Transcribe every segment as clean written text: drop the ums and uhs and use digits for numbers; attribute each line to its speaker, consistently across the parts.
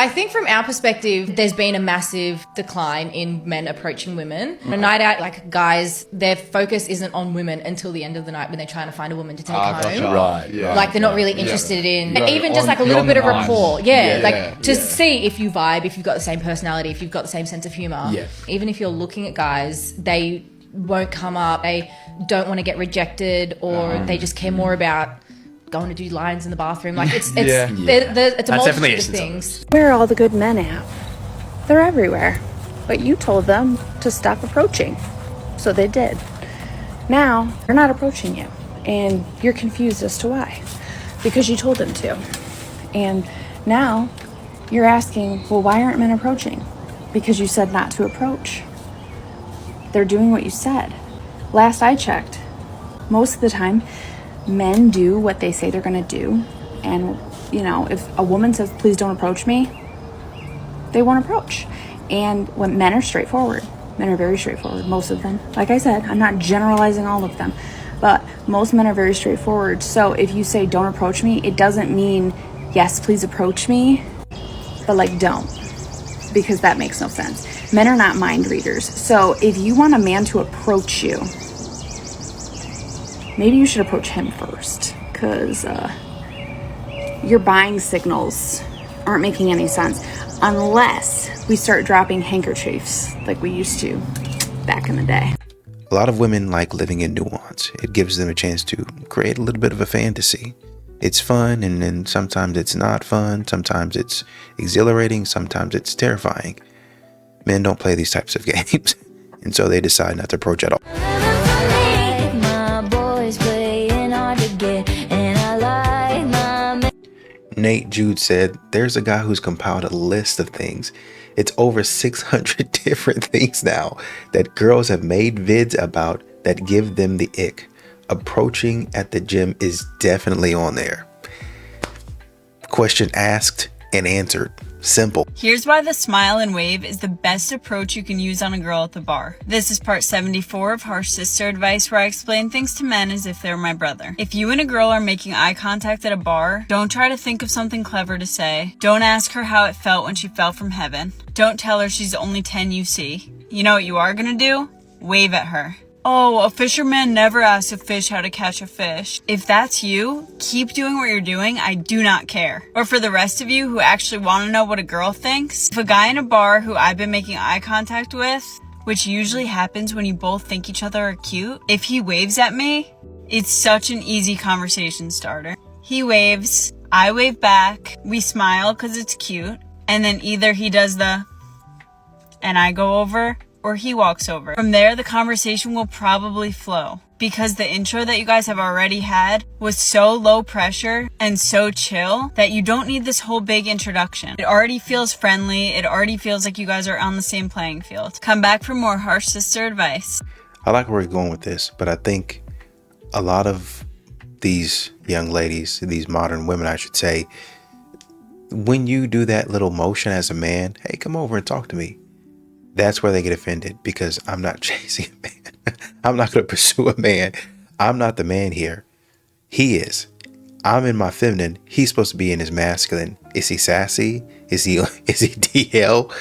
Speaker 1: I think from our perspective, there's been a massive decline in men approaching women. On a night out, like guys, their focus isn't on women until the end of the night when they're trying to find a woman to take home.
Speaker 2: Gotcha. Right.
Speaker 3: Yeah.
Speaker 1: Like they're not really interested in even just like a little
Speaker 3: on
Speaker 1: bit
Speaker 3: the
Speaker 1: of
Speaker 3: lines.
Speaker 1: rapport. Like to
Speaker 3: yeah.
Speaker 1: see if you vibe, if you've got the same personality, if you've got the same sense of humor.
Speaker 3: Yeah.
Speaker 1: Even if you're looking at guys, they won't come up. They don't want to get rejected, or they just care more about going to do lines in the bathroom. Like it's
Speaker 2: Yeah.
Speaker 1: it's a
Speaker 2: That's definitely
Speaker 1: multitude of
Speaker 2: essence of
Speaker 1: things.
Speaker 4: Where are all the good men at? They're everywhere. But you told them to stop approaching. So they did. Now, they're not approaching you. And you're confused as to why. Because you told them to. And now, you're asking, well, why aren't men approaching? Because you said not to approach. They're doing what you said. Last I checked, most of the time, men do what they say they're gonna do. And, you know, if a woman says, please don't approach me, they won't approach. And when men are straightforward, men are very straightforward, most of them. Like I said, I'm not generalizing all of them, but most men are very straightforward. So if you say don't approach me, it doesn't mean yes, please approach me, but like don't, because that makes no sense. Men are not mind readers. So if you want a man to approach you, maybe you should approach him first, because your buying signals aren't making any sense unless we start dropping handkerchiefs like we used to back in the day.
Speaker 5: A lot of women like living in nuance. It gives them a chance to create a little bit of a fantasy. It's fun, and then sometimes it's not fun. Sometimes it's exhilarating. Sometimes it's terrifying. Men don't play these types of games, and so they decide not to approach at all. Nate Jude said, there's a guy who's compiled a list of things. It's over 600 different things now that girls have made vids about that give them the ick. Approaching at the gym is definitely on there. Question asked and answered. Simple.
Speaker 6: Here's why the smile and wave is the best approach you can use on a girl at the bar. This is part 74 of Harsh Sister Advice, where I explain things to men as if they're my brother. If you and a girl are making eye contact at a bar, don't try to think of something clever to say. Don't ask her how it felt when she fell from heaven. Don't tell her she's only 10 UC. You know what you are gonna do? Wave at her. Oh, a fisherman never asks a fish how to catch a fish. If that's you, keep doing what you're doing. I do not care. Or for the rest of you who actually want to know what a girl thinks, if a guy in a bar who I've been making eye contact with, which usually happens when you both think each other are cute, if he waves at me, it's such an easy conversation starter. He waves, I wave back, we smile because it's cute, and then either he does the, and I go over, or he walks over. From there, the conversation will probably flow, because the intro that you guys have already had was so low pressure and so chill that you don't need this whole big introduction. It already feels friendly. It already feels like you guys are on the same playing field. Come back for more Harsh Sister Advice.
Speaker 5: I like where we're going with this, but I think a lot of these young ladies, these modern women, I should say, when you do that little motion as a man, hey, come over and talk to me, that's where they get offended, because I'm not chasing a man. I'm not going to pursue a man. I'm not the man here. He is. I'm in my feminine. He's supposed to be in his masculine. Is he sassy? Is he DL?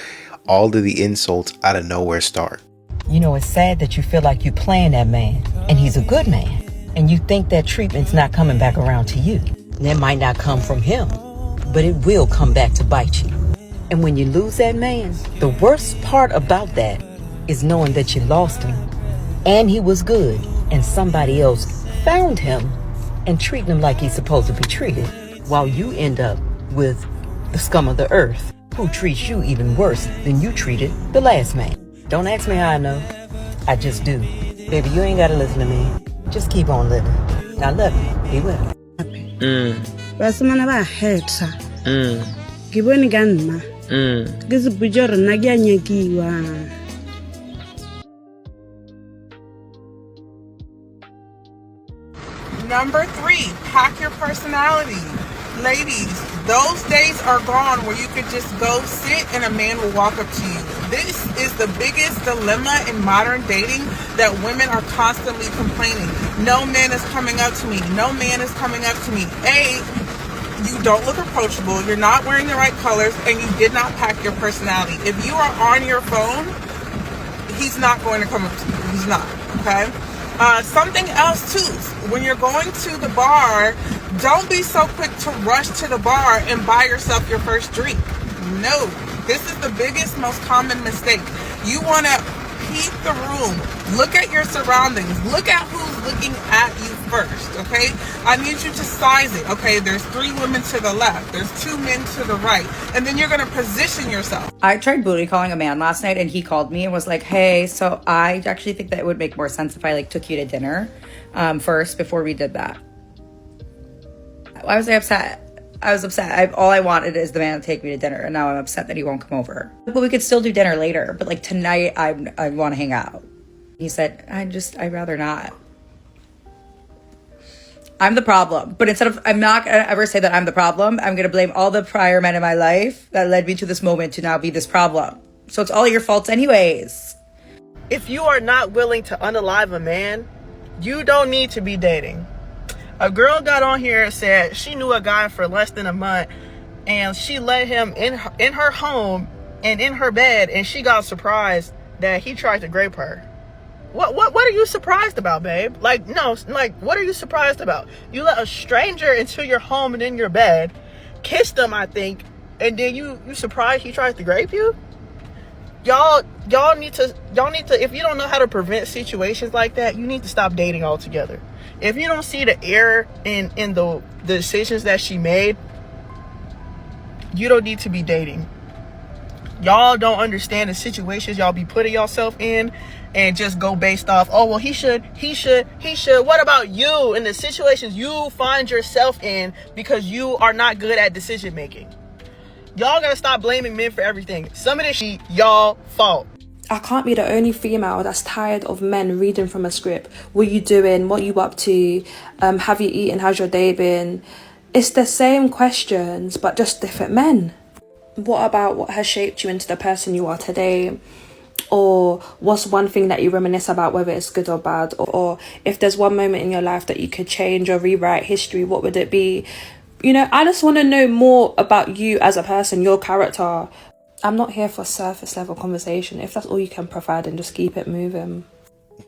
Speaker 5: All of the insults out of nowhere start.
Speaker 7: You know, it's sad that you feel like you're playing that man, and he's a good man, and you think that treatment's not coming back around to you. And that might not come from him, but it will come back to bite you. And when you lose that man, the worst part about that is knowing that you lost him, and he was good, and somebody else found him and treating him like he's supposed to be treated, while you end up with the scum of the earth, who treats you even worse than you treated the last man. Don't ask me how I know. I just do. Baby, you ain't gotta listen to me. Just keep on living. I love you. Be well.
Speaker 8: Basimana ba hetsa. Ke bone ka nna. Ke se butse re nna ke a nyakiwa.
Speaker 9: Number 3, hack your personality. Ladies, those days are gone where you could just go sit and a man will walk up to you. This is the biggest dilemma in modern dating, that women are constantly complaining. No man is coming up to me. No man is coming up to me. A, you don't look approachable, you're not wearing the right colors, and you did not pack your personality. If you are on your phone, he's not going to come up to you. He's not, okay? Something else too, when you're going to the bar, don't be so quick to rush to the bar and buy yourself your first drink. No, this is the biggest, most common mistake. You want to peep the room, look at your surroundings, look at who's looking at you first, okay? I need you to size it. Okay, there's 3 women to the left, there's 2 men to the right, and then you're going to position yourself.
Speaker 2: I tried booty calling a man last night, and he called me and was like, hey, so I actually think that it would make more sense if I like took you to dinner first before we did that. Why was I upset? I was upset. All I wanted is the man to take me to dinner, and now I'm upset that he won't come over. But we could still do dinner later, but like tonight I want to hang out. He said, I'd rather not. I'm the problem. But I'm not gonna ever say that I'm the problem. I'm gonna blame all the prior men in my life that led me to this moment to now be this problem. So it's all your faults anyways.
Speaker 3: If you are not willing to unalive a man, you don't need to be dating. A girl got on here and said she knew a guy for less than a month, and she let him in her home and in her bed, and she got surprised that he tried to grape her. What are you surprised about, babe? Like, no, like, what are you surprised about? You let a stranger into your home and in your bed, kissed him, I think, and then you surprised he tried to grape you? Y'all need to, if you don't know how to prevent situations like that, you need to stop dating altogether. If you don't see the error in the decisions that she made, you don't need to be dating. Y'all don't understand the situations y'all be putting yourself in, and just go based off, oh, well, he should. What about you in the situations you find yourself in because you are not good at decision making? Y'all gotta stop blaming men for everything. Some of this shit, y'all fault.
Speaker 10: I can't be the only female that's tired of men reading from a script. What you doing? What you up to? Have you eaten? How's your day been? It's the same questions, but just different men. What about what has shaped you into the person you are today? Or what's one thing that you reminisce about, whether it's good or bad? Or if there's one moment in your life that you could change or rewrite history, what would it be? You know, I just want to know more about you as a person, your character. I'm not here for surface level conversation. If that's all you can provide, then just keep it moving.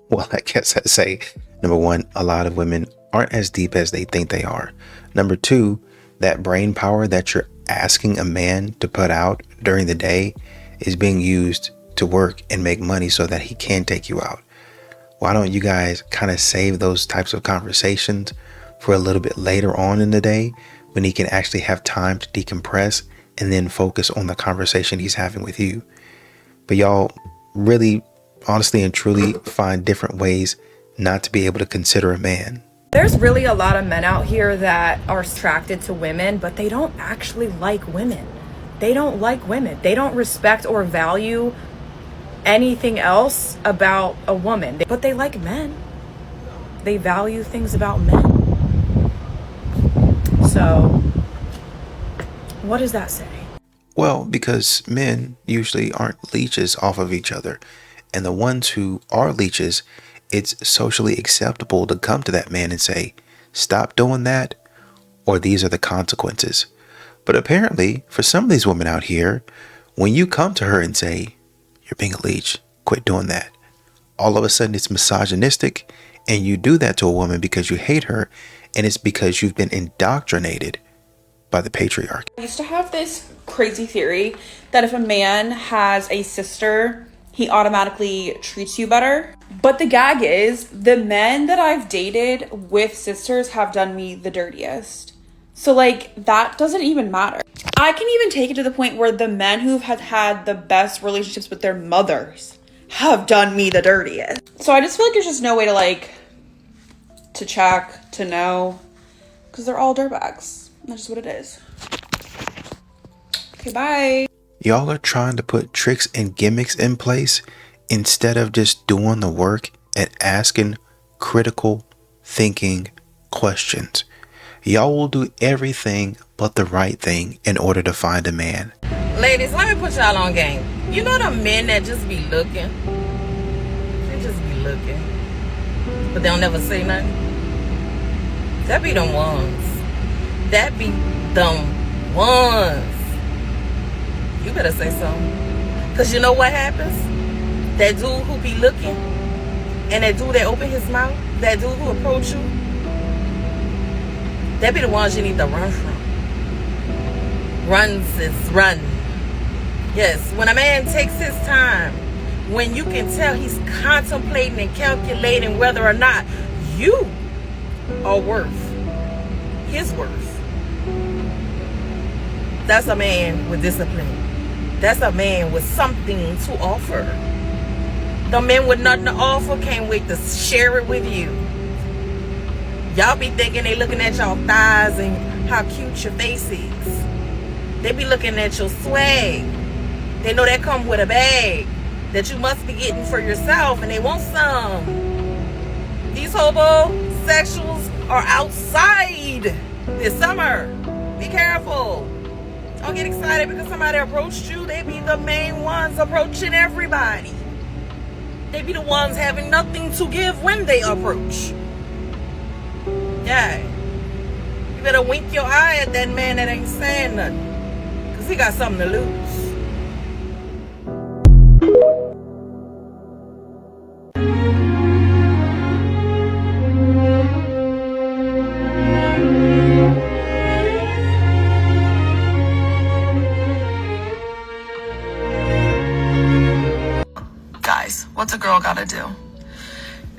Speaker 5: Well, I guess I'd say, number one, a lot of women aren't as deep as they think they are. Number two, that brain power that you're asking a man to put out during the day is being used to work and make money so that he can take you out. Why don't you guys kind of save those types of conversations for a little bit later on in the day when he can actually have time to decompress and then focus on the conversation he's having with you? But y'all really, honestly and truly find different ways not to be able to consider a man.
Speaker 11: There's really a lot of men out here that are attracted to women, but they don't actually like women. They don't like women. They don't respect or value anything else about a woman, but they like men. They value things about men. So, what does that say?
Speaker 5: Well, because men usually aren't leeches off of each other. And the ones who are leeches, it's socially acceptable to come to that man and say, stop doing that, or these are the consequences. But apparently, for some of these women out here, when you come to her and say, you're being a leech, quit doing that, all of a sudden it's misogynistic, and you do that to a woman because you hate her, and it's because you've been indoctrinated by the patriarchy.
Speaker 12: I used to have this crazy theory that if a man has a sister, he automatically treats you better. But the gag is, the men that I've dated with sisters have done me the dirtiest. So like, that doesn't even matter. I can even take it to the point where the men who have had the best relationships with their mothers have done me the dirtiest. So I just feel like there's just no way to check, to know, because they're all dirtbags. That's just what it is. Okay, bye.
Speaker 5: Y'all are trying to put tricks and gimmicks in place instead of just doing the work and asking critical thinking questions. Y'all will do everything but the right thing in order to find a man.
Speaker 13: Ladies, let me put y'all on game. You know the men that just be looking? They just be looking, but they'll never say nothing. That be them ones. That be Them ones. You better say something. Because you know what happens? That dude who be looking, and that dude that open his mouth, that dude who approach you, that be the ones you need to run from. Runs is run. Yes, when a man takes his time, when you can tell he's contemplating and calculating whether or not you are worth his worth. That's a man with discipline. That's a man with something to offer. The men with nothing to offer can't wait to share it with you. Y'all be thinking they looking at y'all thighs and how cute your face is. They be looking at your swag. They know that come with a bag that you must be getting for yourself, and they want some. These homosexuals are outside this summer. Be careful. Don't get excited because somebody approached you. They be the main ones approaching everybody. They be the ones having nothing to give when they approach. Yeah. You better wink your eye at that man that ain't saying nothing. Because he got something to lose.
Speaker 14: Guys, what's a girl gotta do?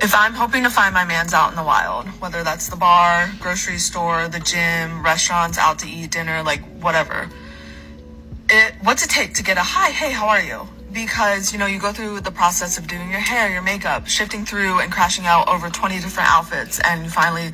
Speaker 14: If I'm hoping to find my mans out in the wild, whether that's the bar, grocery store, the gym, restaurants, out to eat, dinner, like whatever, what's it take to get a hi, hey, how are you? Because, you know, you go through the process of doing your hair, your makeup, shifting through and crashing out over 20 different outfits, and you finally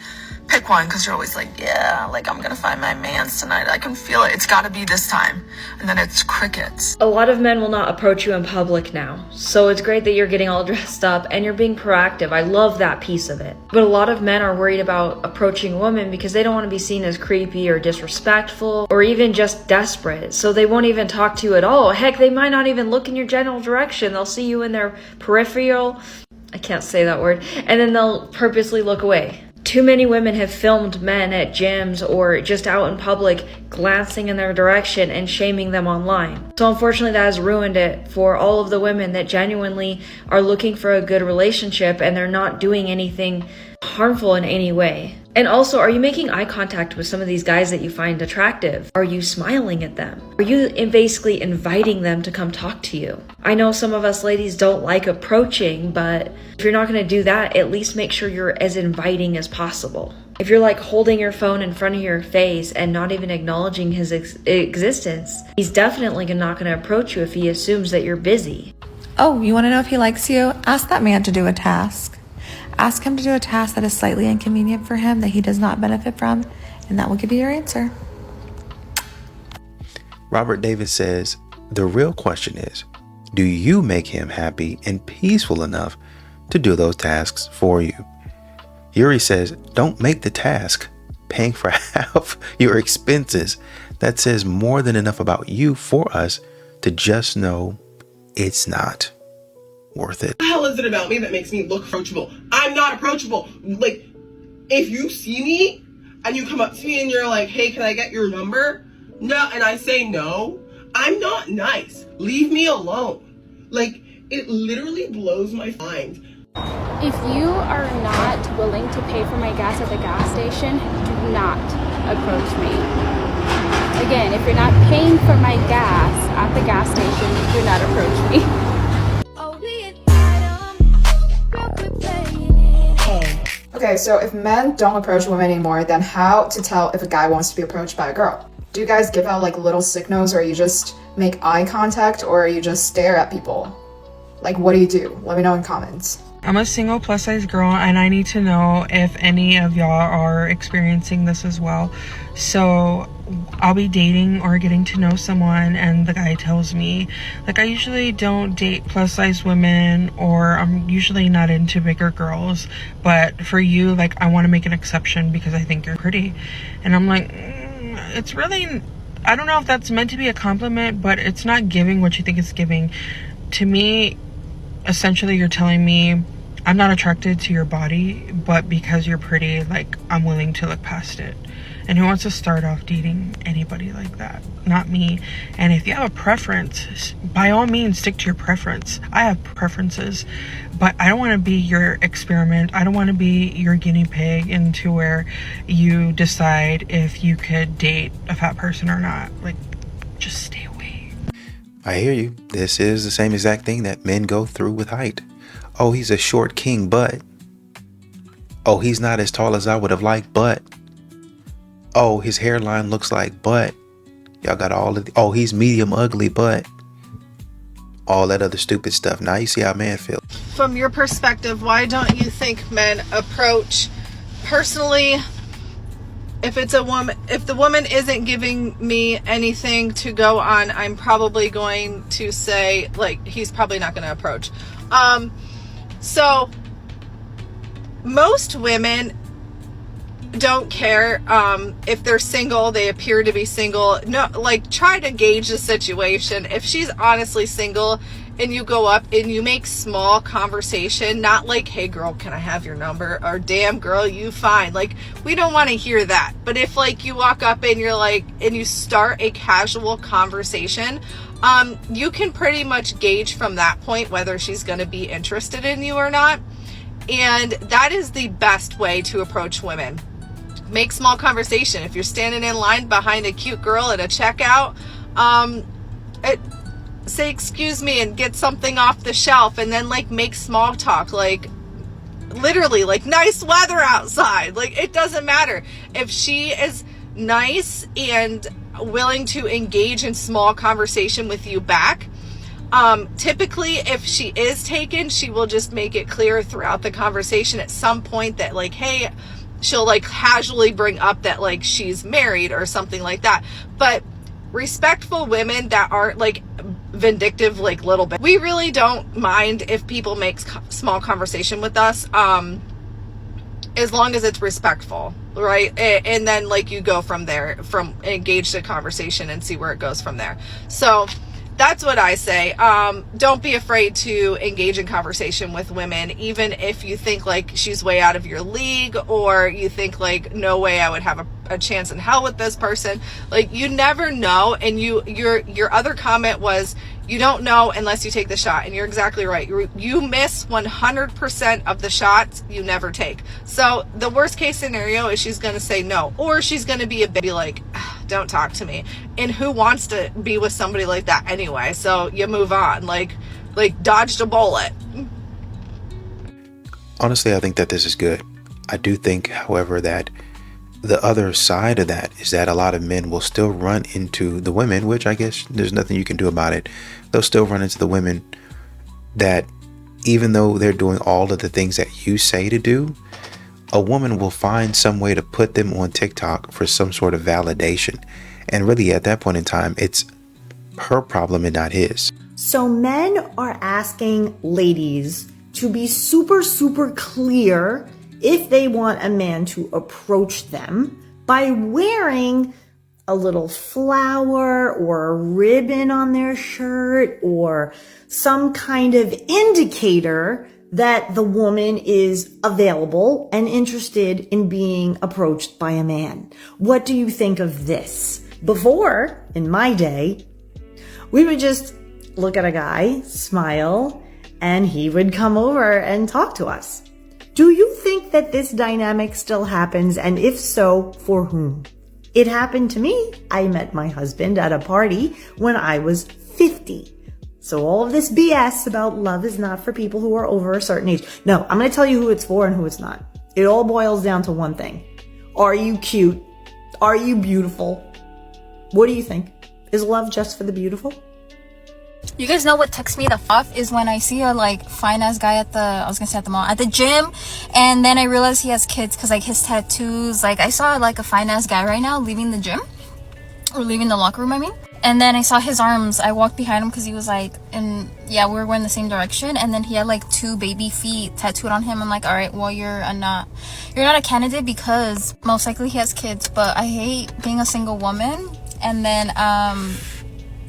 Speaker 14: pick one because you're always like, yeah, like I'm gonna find my mans tonight. I can feel it. It's gotta be this time. And then it's crickets.
Speaker 15: A lot of men will not approach you in public now. So it's great that you're getting all dressed up and you're being proactive. I love that piece of it. But a lot of men are worried about approaching women because they don't want to be seen as creepy or disrespectful or even just desperate. So they won't even talk to you at all. Heck, they might not even look in your general direction. They'll see you in their peripheral. I can't say that word. And then they'll purposely look away. Too many women have filmed men at gyms or just out in public glancing in their direction and shaming them online. So unfortunately that has ruined it for all of the women that genuinely are looking for a good relationship and they're not doing anything harmful in any way. And also, are you making eye contact with some of these guys that you find attractive? Are you smiling at them? Are you basically inviting them to come talk to you? I know some of us ladies don't like approaching, but if you're not going to do that, at least make sure you're as inviting as possible. If you're like holding your phone in front of your face and not even acknowledging his existence, he's definitely not going to approach you if he assumes that you're busy.
Speaker 16: Oh, you want to know if he likes you? Ask that man to do a task. Ask him to do a task that is slightly inconvenient for him, that he does not benefit from, and that will give you your answer.
Speaker 5: Robert Davis says, the real question is, do you make him happy and peaceful enough to do those tasks for you? Yuri says, don't make the task. Paying for half your expenses. That says more than enough about you for us to just know it's not worth it.
Speaker 17: What the hell is it about me that makes me look approachable? I'm not approachable. Like, if you see me and you come up to me and you're like, hey, can I get your number? No, and I say no, I'm not nice. Leave me alone. Like, it literally blows my mind.
Speaker 18: If you are not willing to pay for my gas at the gas station, do not approach me. Again, if you're not paying for my gas at the gas station, do not approach me.
Speaker 19: Okay, so if men don't approach women anymore, then how to tell if a guy wants to be approached by a girl? Do you guys give out like little signals, or you just make eye contact, or you just stare at people? Like, what do you do? Let me know in comments.
Speaker 20: I'm a single plus size girl and I need to know if any of y'all are experiencing this as well. So I'll be dating or getting to know someone and the guy tells me, like, I usually don't date plus size women, or I'm usually not into bigger girls, but for you, like, I want to make an exception because I think you're pretty. And I'm like, it's really, I don't know if that's meant to be a compliment, but it's not giving what you think it's giving. To me, essentially you're telling me I'm not attracted to your body, but because you're pretty, like, I'm willing to look past it. And who wants to start off dating anybody like that? Not me. And if you have a preference, by all means, stick to your preference. I have preferences, but I don't want to be your experiment. I don't want to be your guinea pig into where you decide if you could date a fat person or not. Like, just stay away.
Speaker 5: I hear you. This is the same exact thing that men go through with height. Oh, he's a short king, but. Oh, he's not as tall as I would have liked, but. Oh, his hairline looks like, but. Y'all got all of the, oh, he's medium ugly, but. All that other stupid stuff. Now you see how men feel.
Speaker 3: From your perspective, why don't you think men approach, personally, if the woman isn't giving me anything to go on, I'm probably going to say, like, he's probably not going to approach. So most women don't care if they're single, they appear to be single. No, like, try to gauge the situation. If she's honestly single and you go up and you make small conversation, not like, hey girl, can I have your number? Or damn girl, you fine. Like, we don't want to hear that. But if, like, you walk up and you're like, and you start a casual conversation, you can pretty much gauge from that point whether she's going to be interested in you or not. And that is the best way to approach women. Make small conversation. If you're standing in line behind a cute girl at a checkout, say excuse me and get something off the shelf, and then, like, make small talk, like, literally, like, nice weather outside. Like, it doesn't matter. If she is nice and willing to engage in small conversation with you back, typically if she is taken, she will just make it clear throughout the conversation at some point that, like, hey, she'll, like, casually bring up that, like, she's married or something like that. But respectful women that aren't, like, vindictive, like, little bit, we really don't mind if people make small conversation with us, as long as it's respectful, right? And then, like, you go from there, from engage the conversation and see where it goes from there. So that's what I say. Don't be afraid to engage in conversation with women, even if you think, like, she's way out of your league, or you think, like, no way I would have a chance in hell with this person. Like, you never know. And your other comment was, you don't know unless you take the shot. And you're exactly right. You miss 100% of the shots you never take. So the worst case scenario is she's going to say no, or she's going to be like, don't talk to me. And who wants to be with somebody like that anyway? So you move on, like dodged a bullet.
Speaker 5: Honestly, I think that this is good. I do think, however, that the other side of that is that a lot of men will still run into the women, which I guess there's nothing you can do about it. They'll still run into the women that, even though they're doing all of the things that you say to do, a woman will find some way to put them on TikTok for some sort of validation. And really, at that point in time, it's her problem and not his.
Speaker 21: So men are asking ladies to be super, super clear if they want a man to approach them by wearing a little flower or a ribbon on their shirt or some kind of indicator that the woman is available and interested in being approached by a man. What do you think of this? Before, in my day, we would just look at a guy, smile, and he would come over and talk to us. Do you think that this dynamic still happens? And if so, for whom? It happened to me. I met my husband at a party when I was 50. So all of this BS about love is not for people who are over a certain age. No, I'm going to tell you who it's for and who it's not. It all boils down to one thing. Are you cute? Are you beautiful? What do you think? Is love just for the beautiful?
Speaker 22: You guys know what ticks me the off is when I see a, like, fine ass guy at the mall, at the gym, and then I realize he has kids, because, like, his tattoos, like, I saw, like, a fine ass guy right now leaving the gym, or leaving the locker room, I mean, and then I saw his arms. I walked behind him because he was, like, we were going the same direction, and then he had, like, 2 baby feet tattooed on him. I'm like, all right, well, you're not a candidate, because most likely he has kids. But I hate being a single woman and then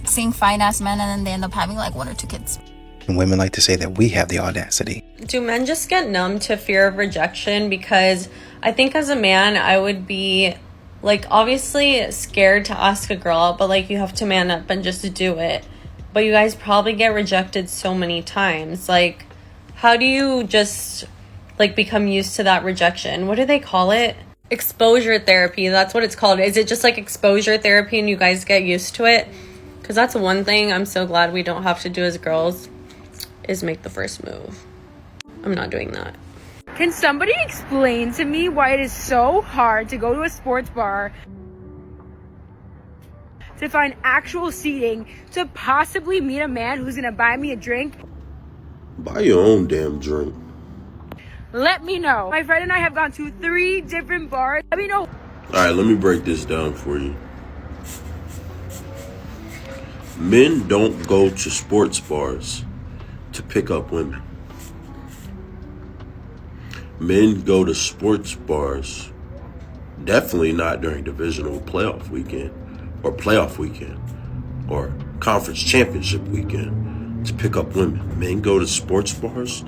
Speaker 22: seeing fine ass men and then they end up having, like, 1 or 2 kids.
Speaker 5: And women like to say that we have the audacity.
Speaker 23: Do men just get numb to fear of rejection? Because I think as a man, I would be
Speaker 1: Like, obviously scared to ask a girl out, but like you have to man up and just do it. But you guys probably get rejected so many times. Like, how do you just like become used to that rejection? What do they call it? Exposure therapy. That's what it's called. Is it just like exposure therapy and you guys get used to it? Because that's one thing I'm so glad we don't have to do as girls, is make the first move. I'm not doing that.
Speaker 4: Can somebody explain to me why it is so hard to go to a sports bar to find actual seating to possibly meet a man who's gonna buy me a drink?
Speaker 23: Buy your own damn drink.
Speaker 4: Let me know. My friend and I have gone to 3 different bars. Let me know.
Speaker 23: Alright, let me break this down for you. Men don't go to sports bars to pick up women. Men go to sports bars, definitely not during divisional playoff weekend or playoff weekend or conference championship weekend, to pick up women. Men go to sports bars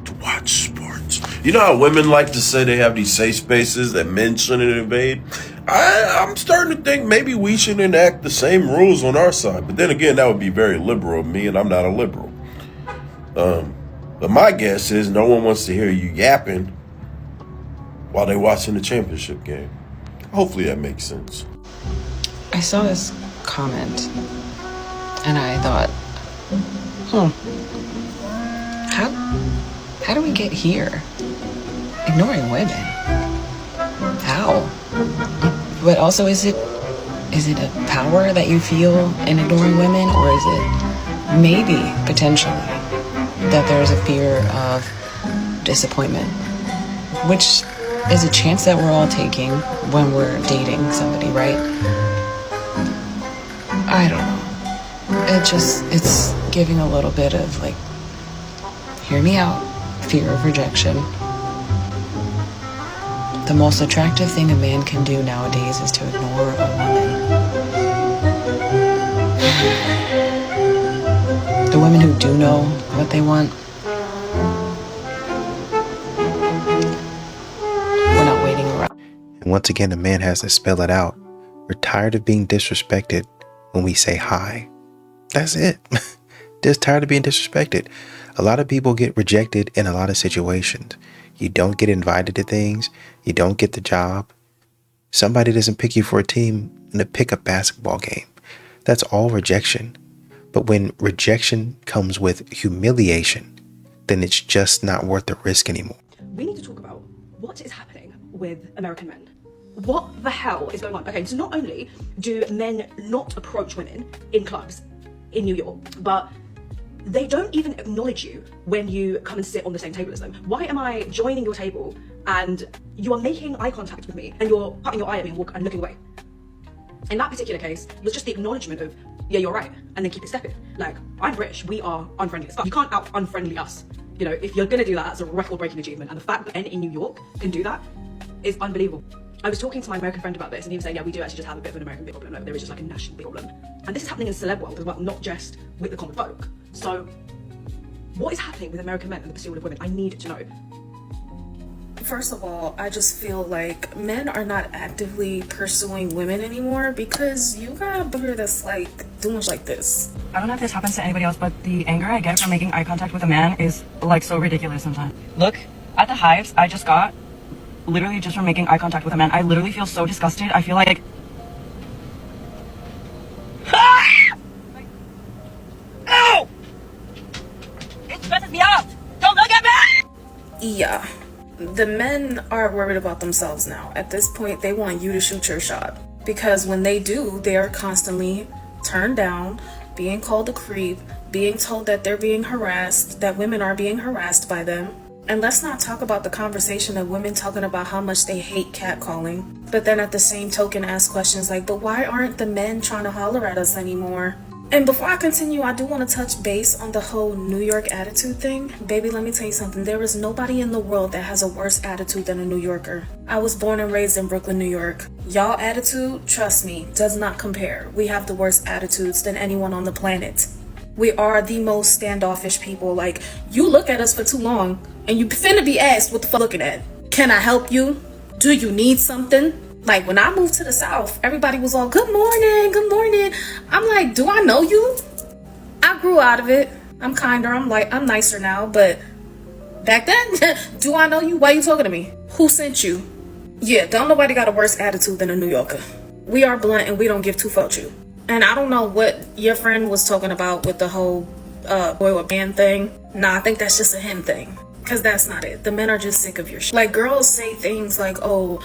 Speaker 23: to watch sports. You know how women like to say they have these safe spaces that men shouldn't invade? I'm starting to think maybe we should enact the same rules on our side. But then again, that would be very liberal of me, and I'm not a liberal. But my guess is no one wants to hear you yapping while they're watching the championship game. Hopefully that makes sense.
Speaker 24: I saw this comment and I thought, how do we get here? Ignoring women. How? But also, is it a power that you feel in ignoring women, or is it maybe potentially that there's a fear of disappointment, which is a chance that we're all taking when we're dating somebody, right? I don't know. It's giving a little bit of like, hear me out, fear of rejection. The most attractive thing a man can do nowadays is to ignore a woman. The women who do know what they want, we're not waiting around.
Speaker 5: And once again, a man has to spell it out. We're tired of being disrespected when we say hi. That's it. Just tired of being disrespected. A lot of people get rejected in a lot of situations. You don't get invited to things. You don't get the job. Somebody doesn't pick you for a team in a pickup basketball game. That's all rejection. But when rejection comes with humiliation, then it's just not worth the risk anymore.
Speaker 25: We need to talk about what is happening with American men. What the hell is going on? Okay, so not only do men not approach women in clubs in New York, but they don't even acknowledge you when you come and sit on the same table as them. Why am I joining your table and you are making eye contact with me and you're putting your eye at me and looking away? In that particular case, it was just the acknowledgement of, yeah, you're right, and then keep it stepping. Like, I'm British, we are unfriendly as fuck. You can't out-unfriendly us. You know, if you're gonna do that, that's a record-breaking achievement. And the fact that men in New York can do that is unbelievable. I was talking to my American friend about this, and he was saying, yeah, we do actually just have a bit of an American big problem. Like, there is just like a national big problem. And this is happening in the celeb world as well, not just with the common folk. So, what is happening with American men and the pursuit of women? I need to know.
Speaker 26: First of all, I just feel like men are not actively pursuing women anymore because you got a booger that's like doing like this.
Speaker 27: I don't know if this happens to anybody else, but the anger I get from making eye contact with a man is like so ridiculous sometimes. Look at the hives I just got, literally just from making eye contact with a man. I literally feel so disgusted. I feel like ow! It stresses me out. Don't look at me!
Speaker 26: Yeah. The men are worried about themselves now. At this point, they want you to shoot your shot. Because when they do, they are constantly turned down, being called a creep, being told that they're being harassed, that women are being harassed by them. And let's not talk about the conversation of women talking about how much they hate catcalling. But then at the same token ask questions like, but why aren't the men trying to holler at us anymore? And before I continue, I do want to touch base on the whole New York attitude thing. Baby, let me tell you something. There is nobody in the world that has a worse attitude than a New Yorker. I was born and raised in Brooklyn, New York. Y'all attitude, trust me, does not compare. We have the worst attitudes than anyone on the planet. We are the most standoffish people. Like, you look at us for too long and you finna be asked what the fuck looking at. Can I help you? Do you need something? Like, when I moved to the South, everybody was all, good morning, good morning. I'm like, do I know you? I grew out of it. I'm kinder. I'm nicer now. But back then, do I know you? Why are you talking to me? Who sent you? Yeah, don't nobody got a worse attitude than a New Yorker. We are blunt and we don't give two fucks you. And I don't know what your friend was talking about with the whole boy or man thing. Nah, I think that's just a him thing. Because that's not it. The men are just sick of your shit. Like, girls say things like, oh,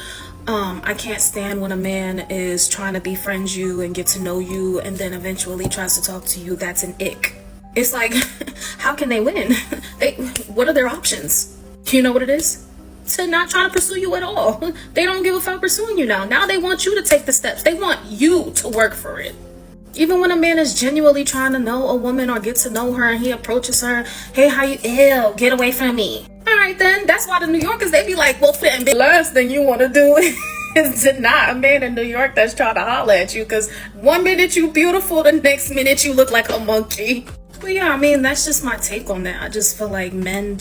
Speaker 26: I can't stand when a man is trying to befriend you and get to know you and then eventually tries to talk to you. That's an ick. It's like, how can they win? What are their options? You know what it is? To not try to pursue you at all. They don't give a fuck pursuing you now. Now they want you to take the steps. They want you to work for it. Even when a man is genuinely trying to know a woman or get to know her and he approaches her, hey, how you, ew, get away from me. All right, then. That's why the New Yorkers, they be like, well, the last thing you want to do is deny a man in New York that's trying to holler at you, because one minute you beautiful, the next minute you look like a monkey. But yeah, I mean, that's just my take on that. I just feel like men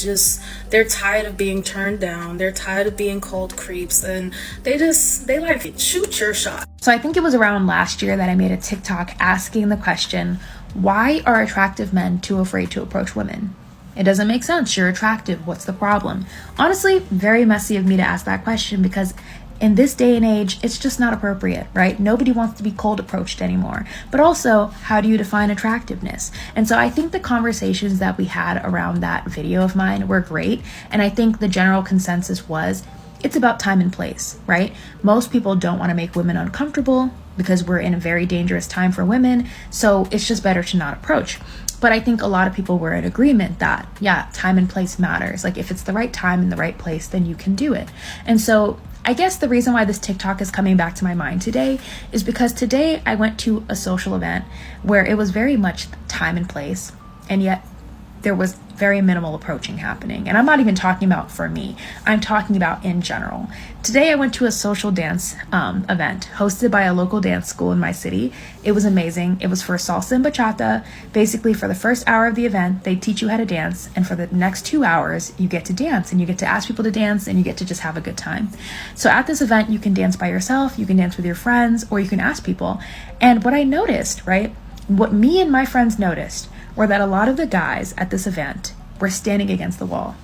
Speaker 26: they're tired of being turned down. They're tired of being called creeps, and they like, shoot your shot.
Speaker 4: So I think it was around last year that I made a TikTok asking the question, why are attractive men too afraid to approach women? It doesn't make sense. You're attractive. What's the problem? Honestly, very messy of me to ask that question, because in this day and age, it's just not appropriate, right? Nobody wants to be cold approached anymore. But also, how do you define attractiveness? And so I think the conversations that we had around that video of mine were great. And I think the general consensus was, it's about time and place, right? Most people don't want to make women uncomfortable because we're in a very dangerous time for women. So it's just better to not approach. But I think a lot of people were in agreement that, yeah, time and place matters. Like, if it's the right time and the right place, then you can do it. And so I guess the reason why this TikTok is coming back to my mind today is because today I went to a social event where it was very much time and place, and yet there was very minimal approaching happening. And I'm not even talking about for me, I'm talking about in general. Today I went to a social dance event hosted by a local dance school in my city. It was amazing. It was for salsa and bachata. Basically, for the first hour of the event, they teach you how to dance, and for the next 2 hours, you get to dance, and you get to ask people to dance, and you get to just have a good time. So at this event, you can dance by yourself, you can dance with your friends, or you can ask people. And what I noticed, right, what me and my friends noticed were that a lot of the guys at this event were standing against the wall.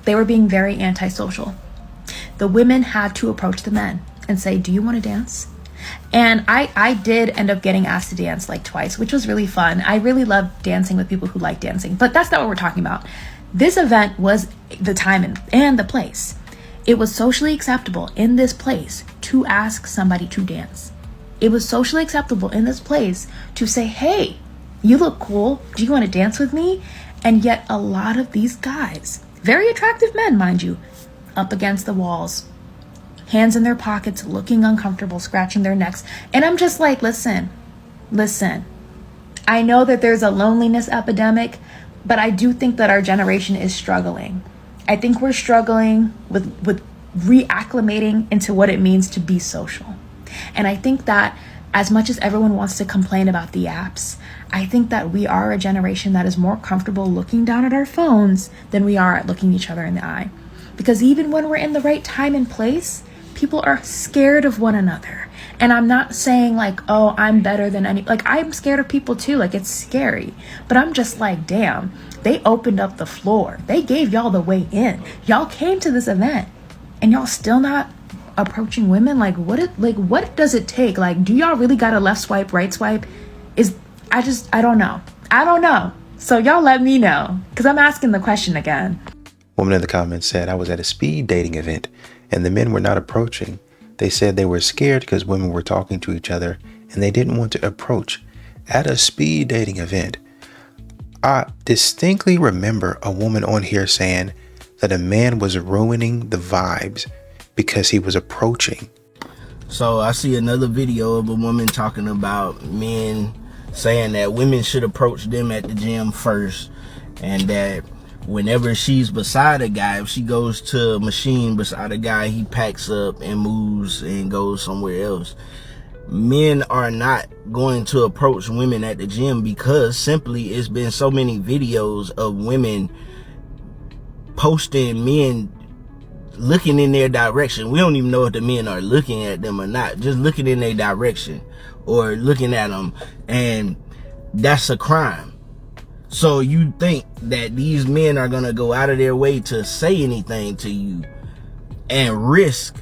Speaker 4: They were being very antisocial. The women had to approach the men and say, do you want to dance? And I did end up getting asked to dance like twice, which was really fun. I really love dancing with people who like dancing, but that's not what we're talking about. This event was the time and the place. It was socially acceptable in this place to ask somebody to dance. It was socially acceptable in this place to say, hey, you look cool. Do you want to dance with me? And yet a lot of these guys, very attractive men, mind you, up against the walls, hands in their pockets, looking uncomfortable, scratching their necks. And I'm just like, listen. I know that there's a loneliness epidemic, but I do think that our generation is struggling. I think we're struggling with reacclimating into what it means to be social. And I think that as much as everyone wants to complain about the apps, I think that we are a generation that is more comfortable looking down at our phones than we are at looking each other in the eye. Because even when we're in the right time and place, people are scared of one another. And I'm not saying like, oh, I'm better than I'm scared of people too. Like, it's scary. But I'm just like, damn, they opened up the floor. They gave y'all the way in. Y'all came to this event and y'all still not approaching women. Like, what does it take? Like, do y'all really got a left swipe, right swipe? I don't know. So y'all let me know, because I'm asking the question again.
Speaker 5: Woman in the comments said, I was at a speed dating event and the men were not approaching. They said they were scared because women were talking to each other and they didn't want to approach at a speed dating event. I distinctly remember a woman on here saying that a man was ruining the vibes because he was approaching.
Speaker 2: So I see another video of a woman talking about men saying that women should approach them at the gym first, and that whenever she's beside a guy, if she goes to a machine beside a guy, he packs up and moves and goes somewhere else. Men are not going to approach women at the gym because simply it's been so many videos of women posting men looking in their direction. We don't even know if the men are looking at them or not, just looking in their direction or looking at them, and that's a crime. So you think that these men are gonna go out of their way to say anything to you and risk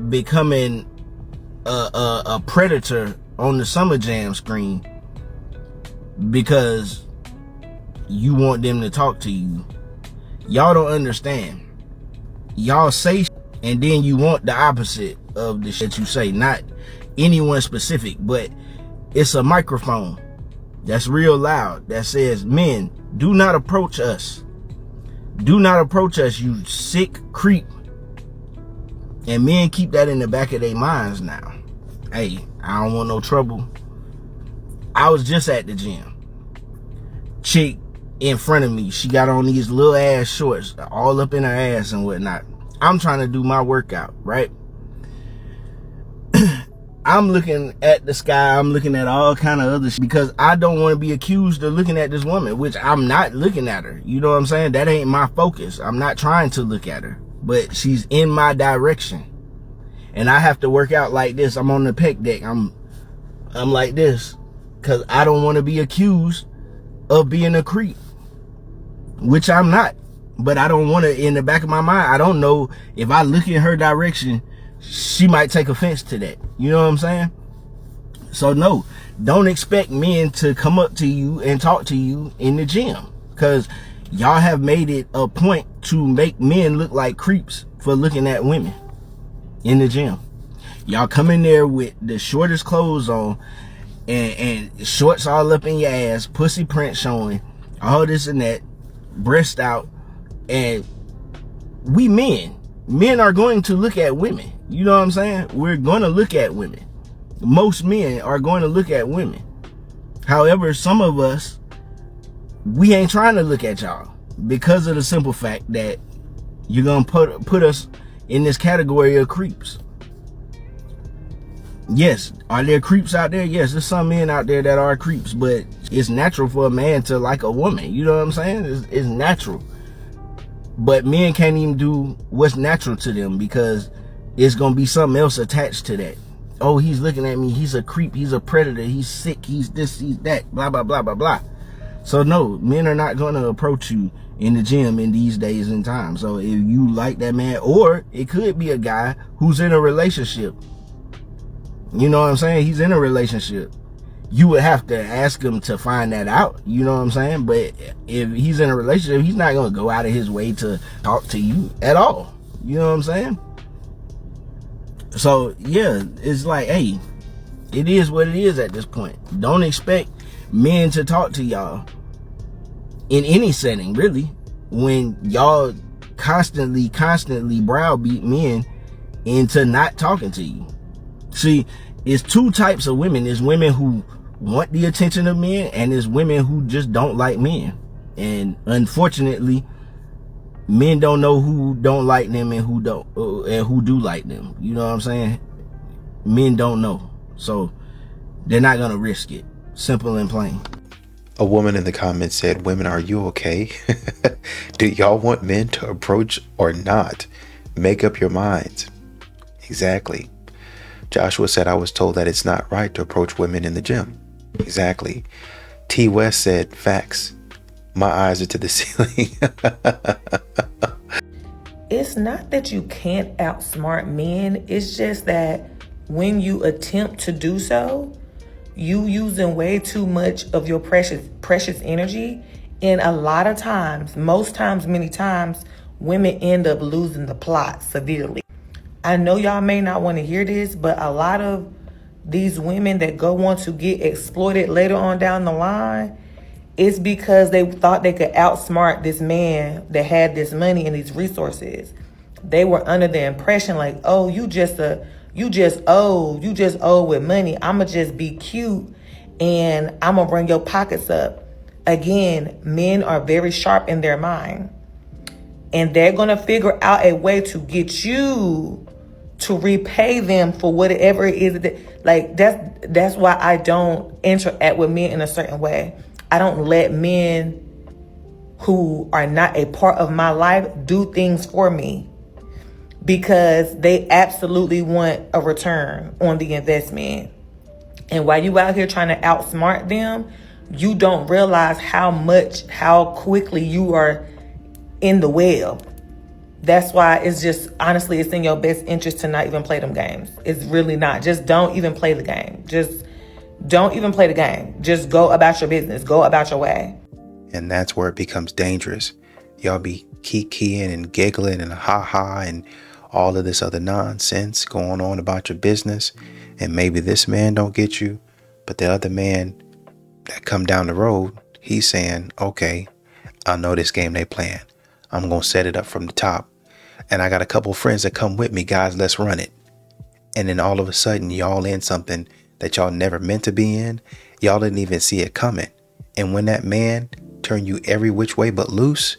Speaker 2: becoming a predator on the Summer Jam screen because you want them to talk to you? Y'all don't understand. Y'all say and then you want the opposite of the shit you say. Not anyone specific, but it's a microphone that's real loud that says, men, do not approach us. Do not approach us, you sick creep. And men keep that in the back of their minds now. Hey, I don't want no trouble. I was just at the gym. Chick in front of me, she got on these little ass shorts all up in her ass and whatnot. I'm trying to do my workout, right? I'm looking at the sky, I'm looking at all kind of other shit because I don't want to be accused of looking at this woman, which I'm not looking at her. You know what I'm saying? That ain't my focus. I'm not trying to look at her, but she's in my direction. And I have to work out like this. I'm on the pec deck. I'm like this because I don't want to be accused of being a creep, which I'm not. But I don't want to, in the back of my mind, I don't know if I look in her direction, she might take offense to that. You know what I'm saying? So no, don't expect men to come up to you and talk to you in the gym, because y'all have made it a point to make men look like creeps for looking at women in the gym. Y'all come in there with the shortest clothes on and shorts all up in your ass, pussy print showing, all this and that, breast out. And we men are going to look at women. You know what I'm saying? We're going to look at women. Most men are going to look at women. However, some of us, we ain't trying to look at y'all because of the simple fact that you're going to put us in this category of creeps. Yes, are there creeps out there? Yes, there's some men out there that are creeps, but it's natural for a man to like a woman. You know what I'm saying? It's natural. But men can't even do what's natural to them because it's going to be something else attached to that. Oh, he's looking at me. He's a creep. He's a predator. He's sick. He's this, he's that, blah, blah, blah, blah, blah. So no, men are not going to approach you in the gym in these days and times. So if you like that man, or it could be a guy who's in a relationship. You know what I'm saying? He's in a relationship. You would have to ask him to find that out. You know what I'm saying? But if he's in a relationship, he's not going to go out of his way to talk to you at all. You know what I'm saying? So yeah, it's like, hey, it is what it is at this point. Don't expect men to talk to y'all in any setting, really, when y'all constantly browbeat men into not talking to you. See, it's two types of women. There's women who want the attention of men, and there's women who just don't like men. And unfortunately, men don't know who don't like them and who don't, and who do like them. You know what I'm saying? Men don't know, so they're not gonna risk it. Simple and plain.
Speaker 5: A woman in the comments said, "Women, are you okay? Do y'all want men to approach or not? Make up your minds." Exactly. Joshua said, "I was told that it's not right to approach women in the gym." Exactly. T West said, "Facts. My eyes are to the ceiling."
Speaker 13: It's not that you can't outsmart men. It's just that when you attempt to do so, you using way too much of your precious energy. And a lot of times, most times, many times, women end up losing the plot severely. I know y'all may not want to hear this, but a lot of these women that go on to get exploited later on down the line, it's because they thought they could outsmart this man that had this money and these resources. They were under the impression like, oh, you just owe with money. I'ma just be cute and I'ma bring your pockets up. Again, men are very sharp in their mind, and they're gonna figure out a way to get you to repay them for whatever it is that's why I don't interact with men in a certain way. I don't let men who are not a part of my life do things for me, because they absolutely want a return on the investment. And while you out here trying to outsmart them, you don't realize how quickly you are in the web. That's why it's just, honestly, it's in your best interest to not even play them games. It's really not. Just don't even play the game. Just don't even play the game. Just go about your business. Go about your way.
Speaker 5: And that's where it becomes dangerous. Y'all be kikiing and giggling and ha-ha and all of this other nonsense going on about your business. And maybe this man don't get you, but the other man that come down the road, he's saying, okay, I know this game they playing. I'm going to set it up from the top. And I got a couple friends that come with me. Guys, let's run it. And then all of a sudden, y'all in something that y'all never meant to be in. Y'all didn't even see it coming. And when that man turn you every which way but loose,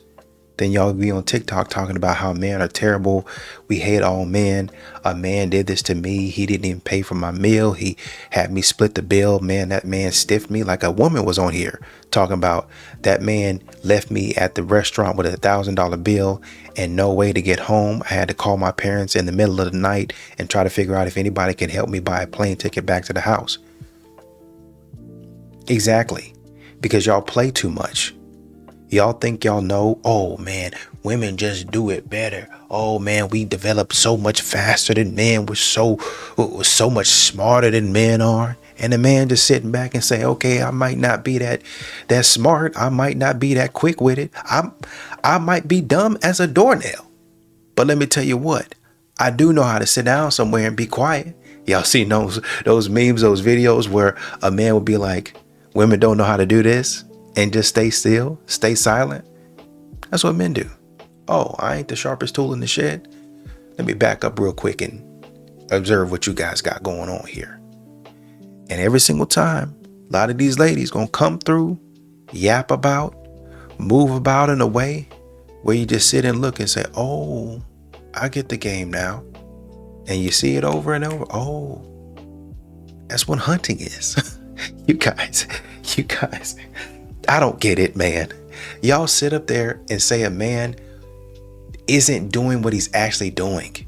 Speaker 5: then y'all be on TikTok talking about how men are terrible. We hate all men. A man did this to me. He didn't even pay for my meal. He had me split the bill. Man, that man stiffed me. Like a woman was on here talking about that man left me at the restaurant with $1,000 bill and no way to get home. I had to call my parents in the middle of the night and try to figure out if anybody can help me buy a plane ticket back to the house. Exactly. Because y'all play too much. Y'all think y'all know, oh man, women just do it better. Oh man, we develop so much faster than men. We're so much smarter than men are. And the man just sitting back and say, okay, I might not be that smart. I might not be that quick with it. I might be dumb as a doornail. But let me tell you what, I do know how to sit down somewhere and be quiet. Y'all seen those memes, those videos where a man would be like, women don't know how to do this. And just stay still, stay silent. That's what men do. Oh, I ain't the sharpest tool in the shed. Let me back up real quick and observe what you guys got going on here. And every single time, a lot of these ladies gonna come through, yap about, move about in a way where you just sit and look and say, oh, I get the game now. And you see it over and over. Oh, that's what hunting is. You guys. I don't get it, man. Y'all sit up there and say a man isn't doing what he's actually doing.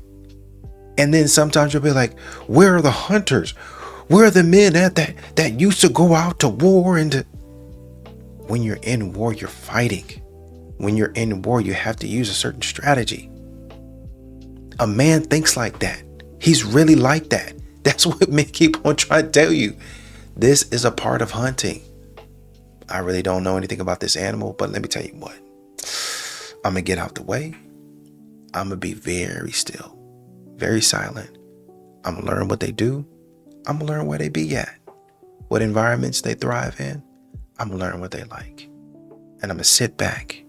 Speaker 5: And then sometimes you'll be like, where are the hunters? Where are the men that used to go out to war? And when you're in war, you're fighting. When you're in war, you have to use a certain strategy. A man thinks like that. He's really like that. That's what men keep on trying to tell you. This is a part of hunting. I really don't know anything about this animal, but let me tell you what. I'm going to get out the way. I'm going to be very still, very silent. I'm going to learn what they do. I'm going to learn where they be at, what environments they thrive in. I'm going to learn what they like. And I'm going to sit back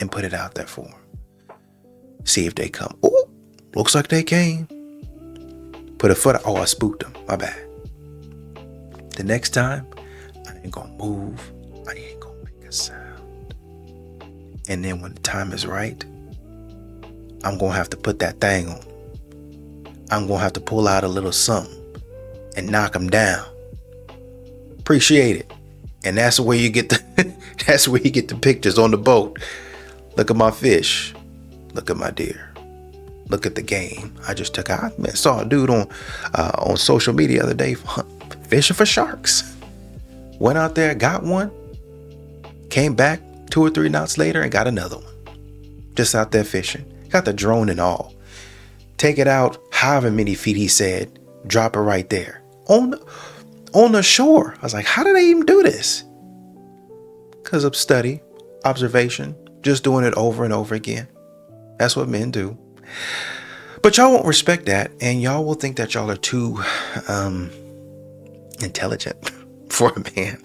Speaker 5: and put it out there for them. See if they come. Oh, looks like they came. Put a foot out. Oh, I spooked them. My bad. The next time, I ain't gonna move. I ain't gonna make a sound. And then when the time is right, I'm gonna have to put that thing on. I'm gonna have to pull out a little something and knock them down. Appreciate it. And that's where you get the pictures on the boat. Look at my fish. Look at my deer. Look at the game I just took out. I saw a dude on social media the other day fishing for sharks. Went out there, got one, came back 2 or 3 nights later and got another one. Just out there fishing. Got the drone and all. Take it out however many feet he said. Drop it right there. On the shore. I was like, how do they even do this? Because of study, observation, just doing it over and over again. That's what men do. But y'all won't respect that. And y'all will think that y'all are too intelligent for a man.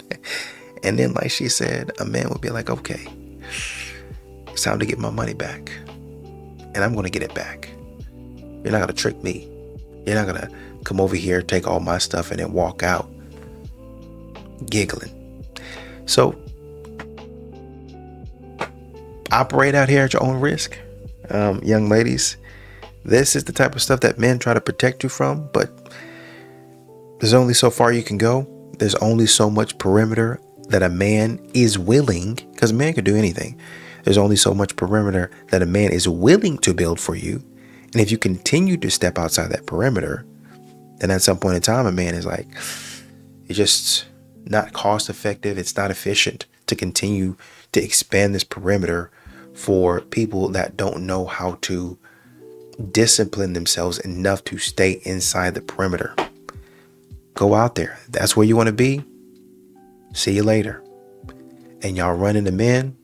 Speaker 5: And then, like she said, a man would be like, okay, it's time to get my money back. And I'm going to get it back. You're not going to trick me. You're not going to come over here, take all my stuff, and then walk out giggling. So, operate out here at your own risk. Young ladies, this is the type of stuff that men try to protect you from, but there's only so far you can go. There's only so much perimeter that a man is willing, because a man can do anything. There's only so much perimeter that a man is willing to build for you And if you continue to step outside that perimeter, then at some point in time, a man is like, it's just not cost effective. It's not efficient to continue to expand this perimeter for people that don't know how to discipline themselves enough to stay inside the perimeter. Go out there. That's where you want to be. See you later. And y'all run into men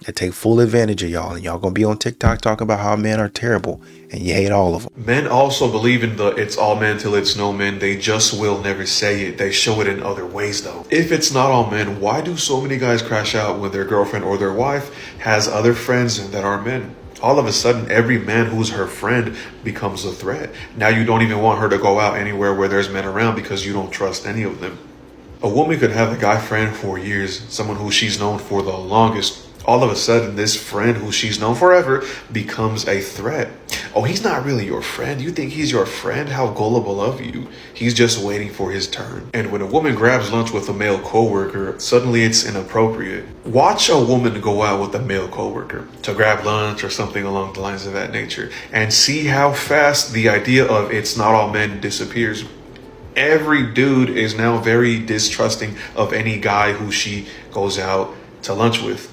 Speaker 5: that take full advantage of y'all, and y'all gonna be on TikTok talking about how men are terrible and you hate all of them.
Speaker 6: Men also believe in the it's all men till it's no men. They just will never say it. They show it in other ways though. If it's not all men, why do so many guys crash out when their girlfriend or their wife has other friends that are men? All of a sudden, every man who's her friend becomes a threat. Now you don't even want her to go out anywhere where there's men around because you don't trust any of them. A woman could have a guy friend for years, someone who she's known for the longest. All of a sudden, this friend who she's known forever becomes a threat. Oh, he's not really your friend. You think he's your friend? How gullible of you. He's just waiting for his turn. And when a woman grabs lunch with a male coworker, suddenly it's inappropriate. Watch a woman go out with a male coworker to grab lunch or something along the lines of that nature, and see how fast the idea of it's not all men disappears. Every dude is now very distrusting of any guy who she goes out to lunch with.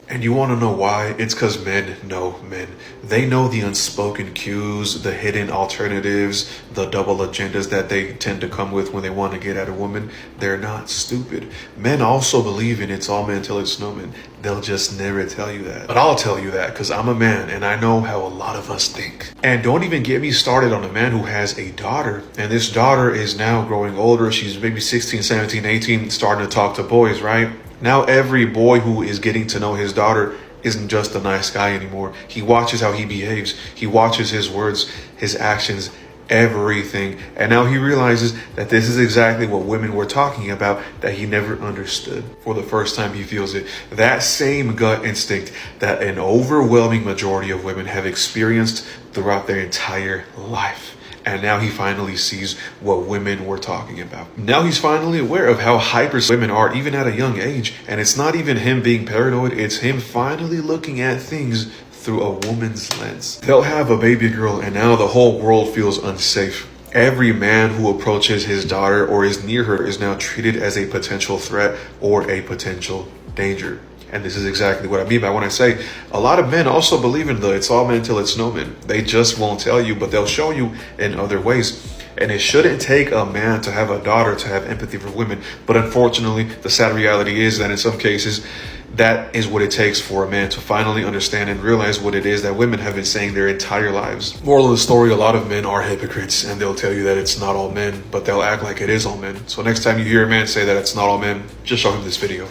Speaker 6: And you want to know why? It's because men know men. They know the unspoken cues, the hidden alternatives, the double agendas that they tend to come with when they want to get at a woman. They're not stupid. Men also believe in it's all men till it's no men. They'll just never tell you that. But I'll tell you that because I'm a man and I know how a lot of us think. And don't even get me started on a man who has a daughter. And this daughter is now growing older. She's maybe 16, 17, 18, starting to talk to boys, right? Now every boy who is getting to know his daughter isn't just a nice guy anymore. He watches how he behaves. He watches his words, his actions, everything. And now he realizes that this is exactly what women were talking about that he never understood. For the first time, he feels it. That same gut instinct that an overwhelming majority of women have experienced throughout their entire life. And now he finally sees what women were talking about. Now he's finally aware of how hyper women are, even at a young age. And it's not even him being paranoid. It's him finally looking at things through a woman's lens. They'll have a baby girl and now the whole world feels unsafe. Every man who approaches his daughter or is near her is now treated as a potential threat or a potential danger. And this is exactly what I mean by when I say a lot of men also believe in the it's all men till it's no men. They just won't tell you, but they'll show you in other ways. And it shouldn't take a man to have a daughter to have empathy for women. But unfortunately, the sad reality is that in some cases, that is what it takes for a man to finally understand and realize what it is that women have been saying their entire lives. Moral of the story, a lot of men are hypocrites and they'll tell you that it's not all men, but they'll act like it is all men. So next time you hear a man say that it's not all men, just show him this video.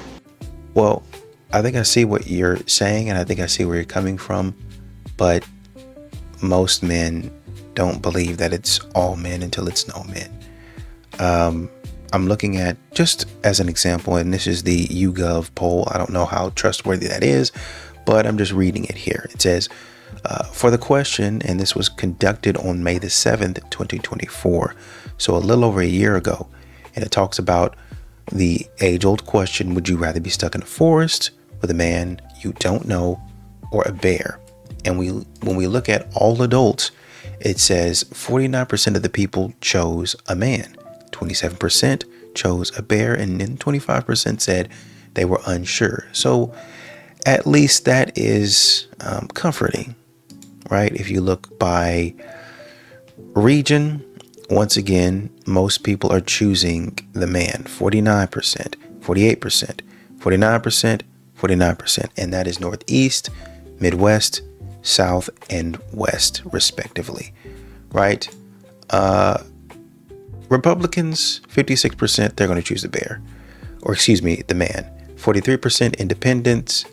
Speaker 5: Well, I think I see what you're saying and I think I see where you're coming from, but most men don't believe that it's all men until it's no men. I'm looking at, just as an example, and this is the YouGov poll. I don't know how trustworthy that is, but I'm just reading it here. It says, for the question, and this was conducted on May the 7th, 2024, so a little over a year ago, and it talks about the age-old question, would you rather be stuck in a forest with a man you don't know or a bear? And when we look at all adults, it says 49% of the people chose a man, 27% chose a bear, and then 25% said they were unsure. So at least that is comforting, right? If you look by region, once again, most people are choosing the man, 49%, 48%, 49%, 49%, and that is Northeast, Midwest, South, and West, respectively, right? Republicans, 56%, they're going to choose the bear, or excuse me, the man. 43% independents,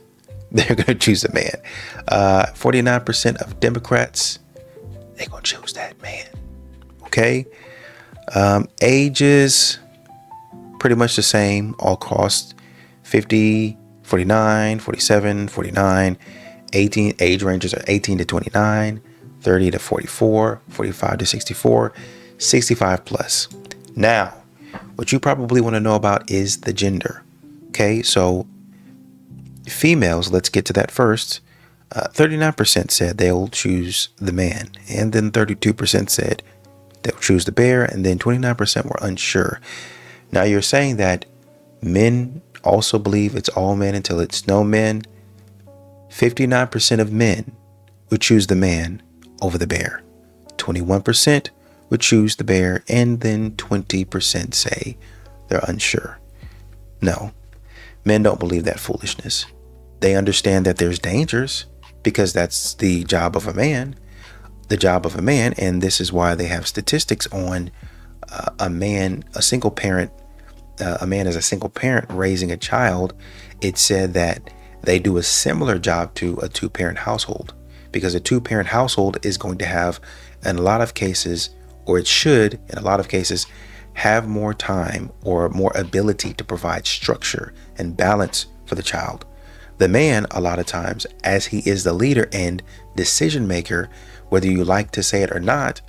Speaker 5: they're going to choose the man. 49% of Democrats, they're going to choose that man. Okay. Ages, pretty much the same all across 50, 49, 47, 49, 18, age ranges are 18 to 29, 30 to 44, 45 to 64, 65 plus. Now, what you probably want to know about is the gender. Okay, so females, let's get to that first. 39% said they'll choose the man, and then 32% said they'll choose the bear, and then 29% were unsure. Now you're saying that men also believe it's all men until it's no men. 59% of men would choose the man over the bear. 21% would choose the bear, and then 20% say they're unsure. No, men don't believe that foolishness. They understand that there's dangers because that's the job of a man. The job of a man, and this is why they have statistics on a man as a single parent raising a child. It said that they do a similar job to a two-parent household, because a two-parent household is going to have, in a lot of cases, or it should, in a lot of cases, have more time or more ability to provide structure and balance for the child. The man, a lot of times, as he is the leader and decision maker, whether you like to say it or not,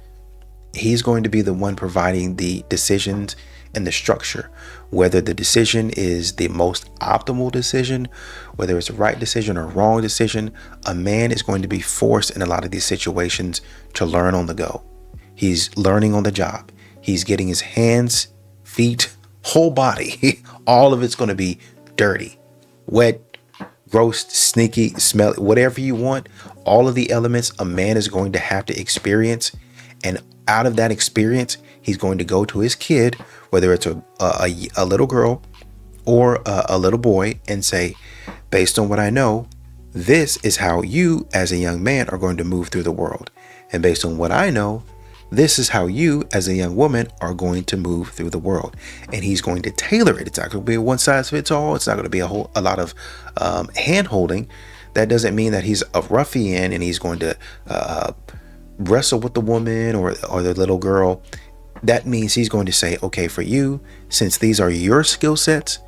Speaker 5: he's going to be the one providing the decisions and the structure. Whether the decision is the most optimal decision, whether it's the right decision or wrong decision, a man is going to be forced in a lot of these situations to learn on the go. He's learning on the job. He's getting his hands, feet, whole body. All of it's going to be dirty, wet, gross, sneaky, smelly, whatever you want. All of the elements a man is going to have to experience. And out of that experience, he's going to go to his kid, whether it's a little girl or a little boy, and say, based on what I know, this is how you as a young man are going to move through the world. And based on what I know, this is how you as a young woman are going to move through the world. And he's going to tailor it. It's not going to be a one size fits all. It's not going to be a lot of hand holding. That doesn't mean that he's a ruffian and he's going to wrestle with the woman or the little girl. That means he's going to say, okay, for you, since these are your skill sets,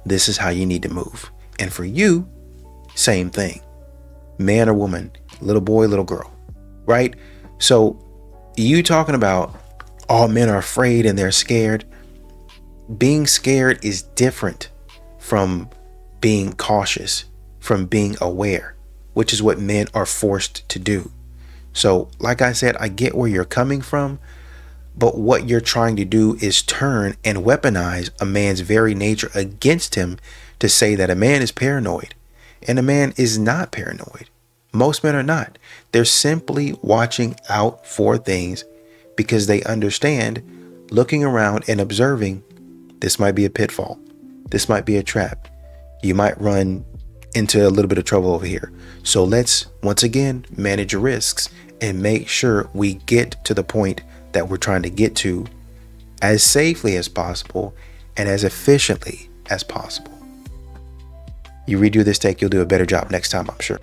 Speaker 5: this is how you need to move. And for you, same thing. Man or woman, little boy, little girl, right? So you talking about all men are afraid and they're scared. Being scared is different from being cautious, from being aware, which is what men are forced to do. So like I said, I get where you're coming from, but what you're trying to do is turn and weaponize a man's very nature against him to say that a man is paranoid. And a man is not paranoid. Most men are not. They're simply watching out for things because they understand, looking around and observing, this might be a pitfall. This might be a trap. You might run into a little bit of trouble over here. So let's, once again, manage your risks and make sure we get to the point that we're trying to get to as safely as possible and as efficiently as possible. You redo this take, you'll do a better job next time, I'm sure.